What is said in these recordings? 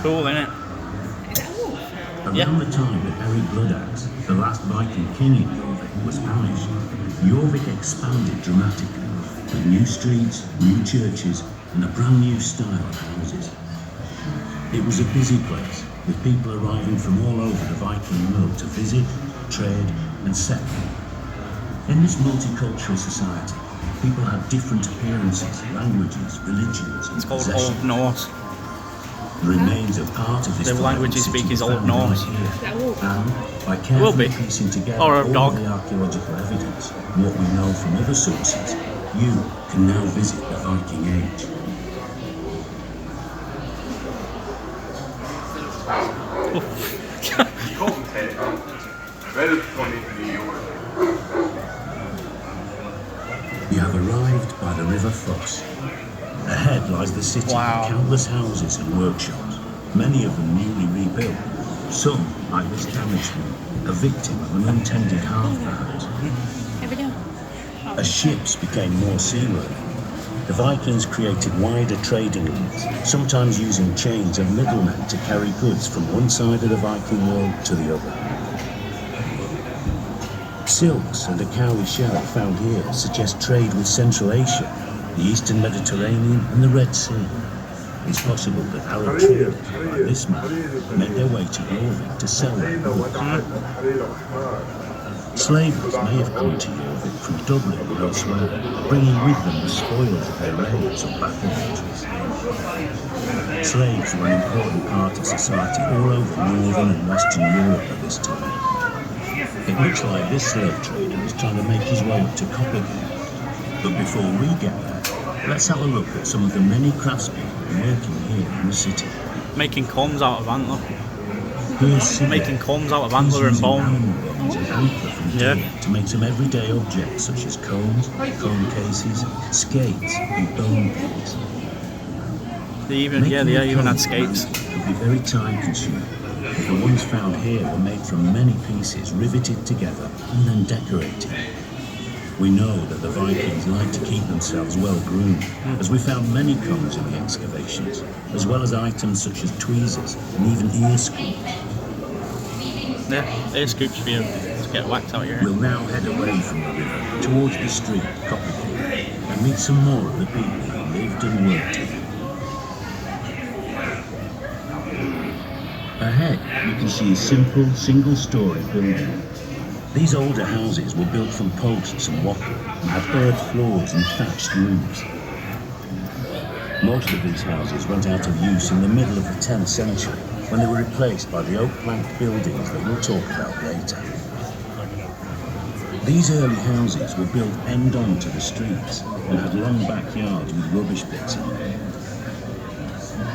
Cool, isn't it? Around the time that Eric Bloodaxe, the last Viking king in Jorvik, was banished, Jorvik expanded dramatically with new streets, new churches, and a brand new style of houses. It was a busy place, with people arriving from all over the Viking world to visit, trade, and settle. In this multicultural society, people had different appearances, languages, religions, and It's called possessions. Old Norse. The remains of part of this The language you city speak is were Old found right Norse. here. And by will be. carefully piecing together Or a all dog. the archaeological evidence and what we know from other sources, you can now visit the Viking Age. You have arrived by the River Foss. Ahead lies the city Wow. with countless houses and workshops, many of them newly rebuilt. Some, like this damaged one, a victim of an untended hearth perhaps. As ships became more seaworthy, the Vikings created wider trading routes, sometimes using chains of middlemen to carry goods from one side of the Viking world to the other. Silks and a cowrie shell found here suggest trade with Central Asia, the Eastern Mediterranean and the Red Sea. It's possible that Arab traders like this man made their way to Jorvik to sell their goods. Slavers may have come to Jorvik from Dublin or elsewhere, bringing with them the spoils of their raids or battle victories. Slaves were an important part of society all over Northern and Western Europe at this time. It looks like this slave trader is trying to make his way up to Copenhagen. But before we get there, let's have a look at some of the many craftspeople working here in the city. Making combs out of antler. Here's Sigurd. Making combs out of He's antler and using bone. animal bones and antler from Yeah. deer to make some everyday objects such as combs, comb cases, skates, and bone pins. They even Making a even had comb skates. could be very time consuming. But the ones found here were made from many pieces riveted together and then decorated. We know that the Vikings liked to keep themselves well groomed, as we found many combs in the excavations, as well as items such as tweezers and even ear scoops. Yeah, ear scoops for you to get whacked out your ear. We'll now head away from the river towards the street, Copenhagen, and meet some more of the people who lived and worked here. Ahead, you can see a simple, single-story building. These older houses were built from posts and wattle and had earth floors and thatched roofs. Most of these houses went out of use in the middle of the 10th century when they were replaced by the oak plank buildings that we'll talk about later. These early houses were built end-on to the streets and had long backyards with rubbish pits in them.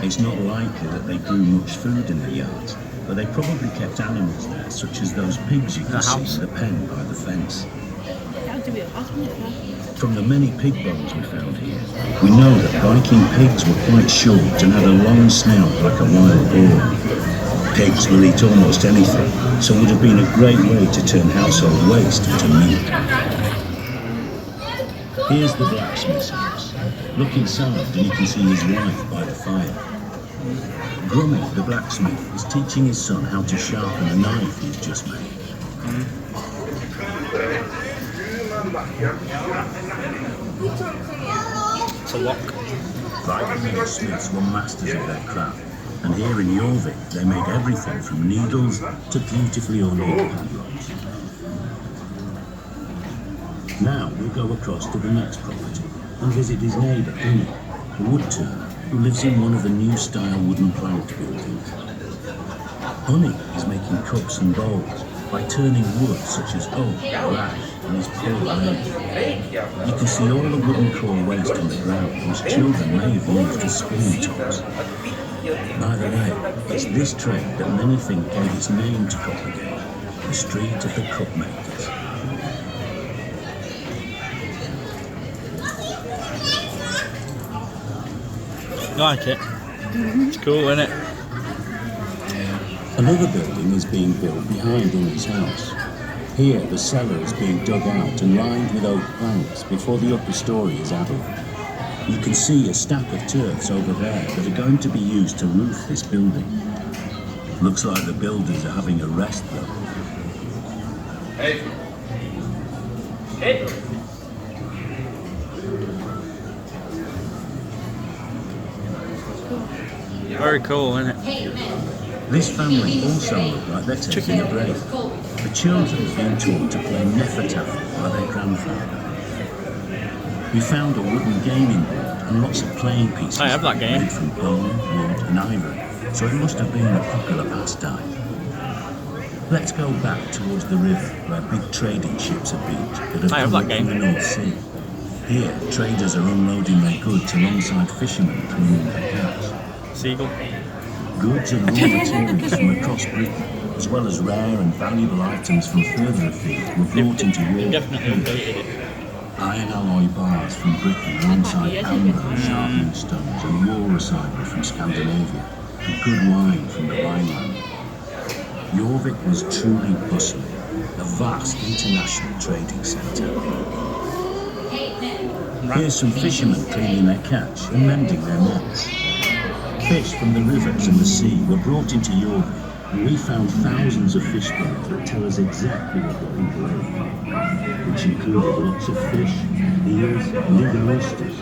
It's not likely that they grew much food in the yards, but they probably kept animals there, such as those pigs you can see in the pen by the fence. From the many pig bones we found here, we know that Viking pigs were quite short and had a long snout like a wild boar. Pigs will eat almost anything, so would have been a great way to turn household waste into meat. Here's the blacksmith's house. Look inside and you can see his wife by the fire. Grummy, the blacksmith, is teaching his son how to sharpen a knife he's just made. It's a lock. Viking smiths were masters of their craft, and here in Jorvik they made everything from needles to beautifully ornate padlocks. Now we'll go across to the next property and visit his neighbour, Gunny, a wood turner who lives in one of the new style wooden planked buildings. Honey is making cups and bowls by turning wood such as oak or ash and his poor leg. You can see all the wooden core waste on the ground which children may have used as spoon tops. By the way, it's this trade that many think gave its name to Copenhagen, the street of the cup makers. You like it? It's cool, isn't it? Another building is being built behind Unni's house. Here, the cellar is being dug out and lined with oak planks before the upper story is added. You can see a stack of turfs over there that are going to be used to roof this building. Looks like the builders are having a rest though. Hey. Hey. Very cool, isn't it? This family also look like they're taking a break. The children have been taught to play Nefertari by their grandfather. We found a wooden gaming board and lots of playing pieces I have that game. made from bone, wood and ivory, so it must have been a popular pastime. Let's go back towards the river where big trading ships have beached that I have have come that up from game. the North Sea. Here, traders are unloading their goods alongside fishermen cleaning their catch. Seagull. Goods and raw materials from across Britain, as well as rare and valuable items from further afield, were brought into They Europe. definitely updated it. Iron alloy bars from Britain alongside amber and sharpening stones and walrus ivory from Scandinavia, and good wine from the Rhineland. Jorvik was truly bustling, a vast international trading centre. Here's some fishermen cleaning their catch and mending their nets. Fish from the rivers and the sea were brought into Jorvik, and we found thousands of fish bones that tell us exactly what the people ate, which included lots of fish, eels, and even oysters.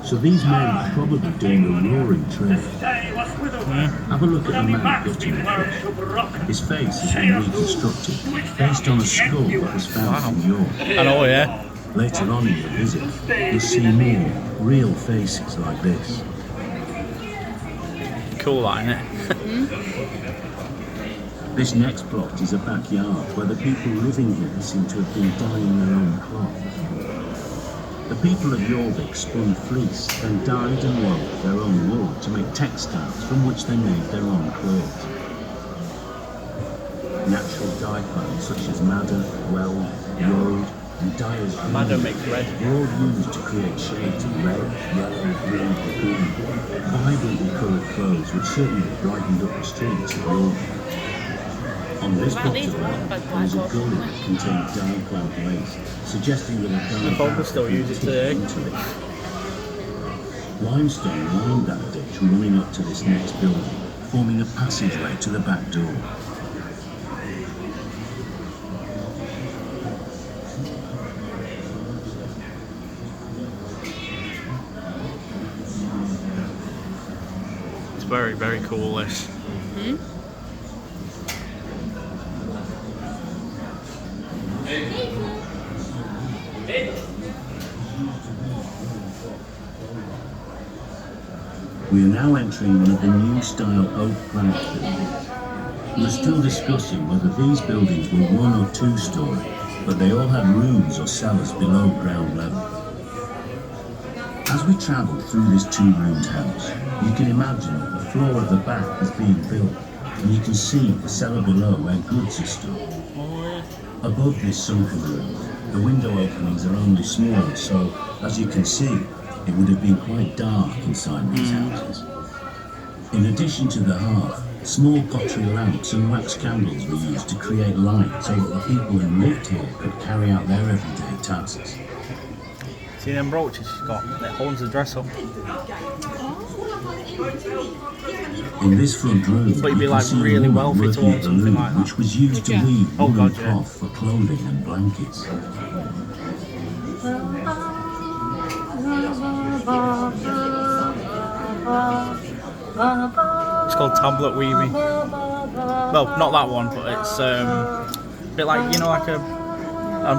So these men are probably doing a roaring trade. Have a look at the man gutting the fish. His face has been reconstructed based on a skull that was found in York. I know, yeah. Later on in your visit, you'll see more real faces like this. Cool, that, isn't it? This next plot is a backyard where the people living here seem to have been dyeing their own cloth. The people of Jorvik spun fleece, then dyed and wove their own wool to make textiles from which they made their own clothes. Natural dye plants such as madder, weld, road, and dyer's Madder makes red. were all used to create shades of red, yellow, green, and green. Vibrantly coloured clothes which certainly brightened up the streets of Jorvik. On this picture, there is a gully that contained dye-clad lace, suggesting that a dye People still use it today. Limestone lined that ditch running up to this next building, forming a passageway to the back door. It's very, very cool, this. We are now entering one of the new style oak plank buildings. We are still discussing whether these buildings were one or two story, but they all had rooms or cellars below ground level. As we travel through this two-roomed house, you can imagine that the floor of the back is being built, and you can see the cellar below where goods are stored. Above this sunken room, the window openings are only small, so, as you can see, it would have been quite dark inside these houses. In addition to the hearth, small pottery lamps and wax candles were used to create light so that the people who lived here could carry out their everyday tasks. See them brooches she's got that holds the dress up. In this front room, But you'd be you can like see a really woman wealthy to working own at the something loom, like that. which was used to weave Oh woolen God, yeah. cloth for clothing and blankets. It's called tablet weaving. Well, not that one, but it's a bit like, you know, like a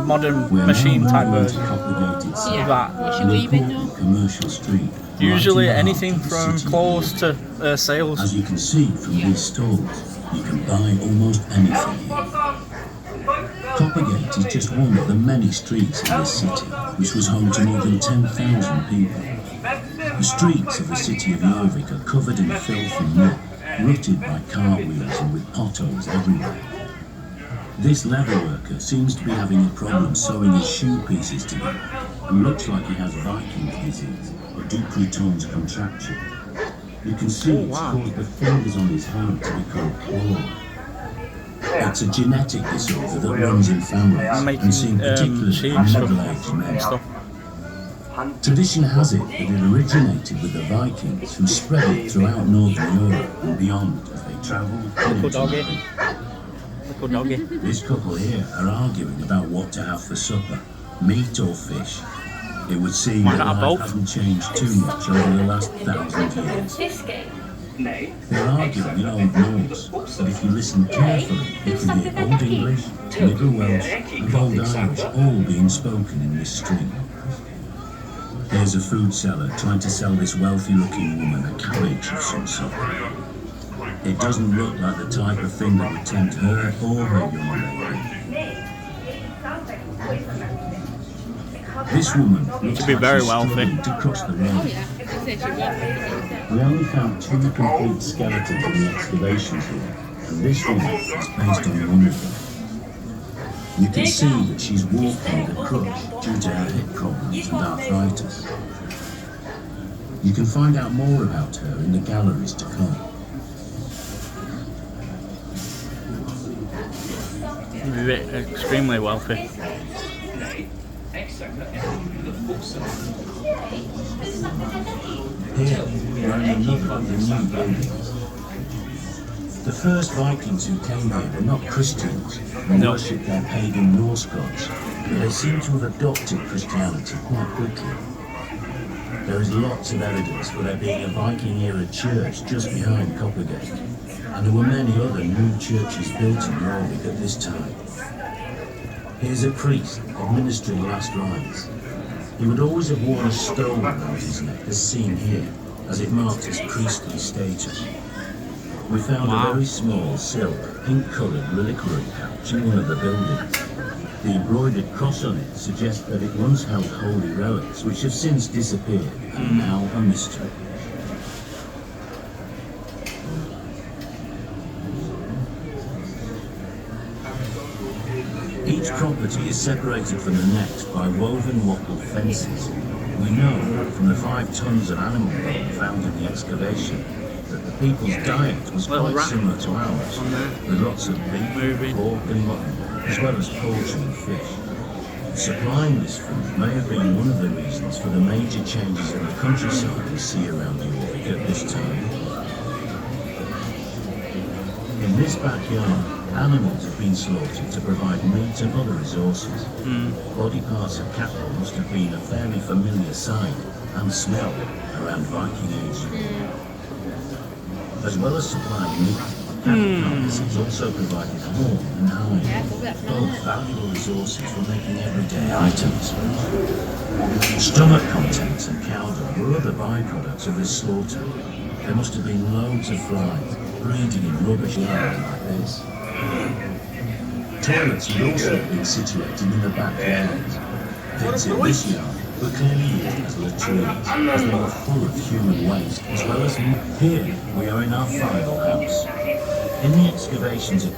modern We're machine now type moving version to propagated of city, that. an important commercial street. Usually right in the anything heart of the from city. clothes to sales. As you can see from these stalls, you can buy almost anything here. Coppergate is just one of the many streets in this city, which was home to more than 10,000 people. The streets of the city of Jorvik are covered in filth and muck, rutted by cartwheels and with potholes everywhere. This leather worker seems to be having a problem sewing his shoe pieces together, and looks like he has Viking disease, or Dupuytren's contraction. You can see it's caused the fingers on his hand to become clawed. It's a genetic disorder that runs in families, I'm making and seen particularly in cheese middle-aged men. stuff. Tradition has it that it originated with the Vikings, who spread it throughout Northern Europe and beyond as they travelled. Little doggy. Little doggy. This couple here are arguing about what to have for supper, meat or fish. It would seem Why that not life both? hasn't changed too much over the last 1,000 years. This game. They're arguing in Old Norse, but if you listen carefully, you can hear Old English, Middle Welsh and Old Irish all being spoken in this stream. Here's a food seller trying to sell this wealthy-looking woman a cabbage of some sort. It doesn't look like the type of thing that would tempt her or her young lady. This woman looks She'd be like very she's wealthy. struggling to cross the road. We only found 2 complete skeletons in the excavations here, and this one is based on one of them. You can see that she's walking with a crutch due to her hip problems and arthritis. You can find out more about her in the galleries to come. Extremely wealthy. Here, we're in another of the new buildings. The first Vikings who came here were not Christians and No. worshipped their pagan Norse gods, but they seem to have adopted Christianity quite quickly. There is lots of evidence for there being a Viking-era church just behind Coppergate, and there were many other new churches built in Jorvik at this time. Here's a priest administering last rites. He would always have worn a stone around his neck, as seen here, as it marked his priestly status. We found a very small silk, pink-coloured reliquary pouch in one of the buildings. The embroidered cross on it suggests that it once held holy relics, which have since disappeared and are now a mystery. Each property is separated from the next by woven wattle fences. We know from the 5 tons of animal bone found in the excavation that the people's diet was Little quite rat similar to ours, on there. with lots of beef, Moving. pork and mutton, as well as poultry and fish. Supplying this food may have been one of the reasons for the major changes in the countryside we see around Jorvik at this time. In this backyard, animals have been slaughtered to provide meat and other resources. Body parts of cattle must have been a fairly familiar sight and smell around Viking Age. As well as supplying meat, cattle carcasses also provided horn and hide, both valuable resources for making everyday items. Stomach contents and powder were other byproducts of this slaughter. There must have been loads of flies breeding in rubbish yards like this. Toilets would also have been situated in the backyard. Pits in this yard were clearly used as latrines, as they were full of human waste, as well as here we are in our final house. In the excavations of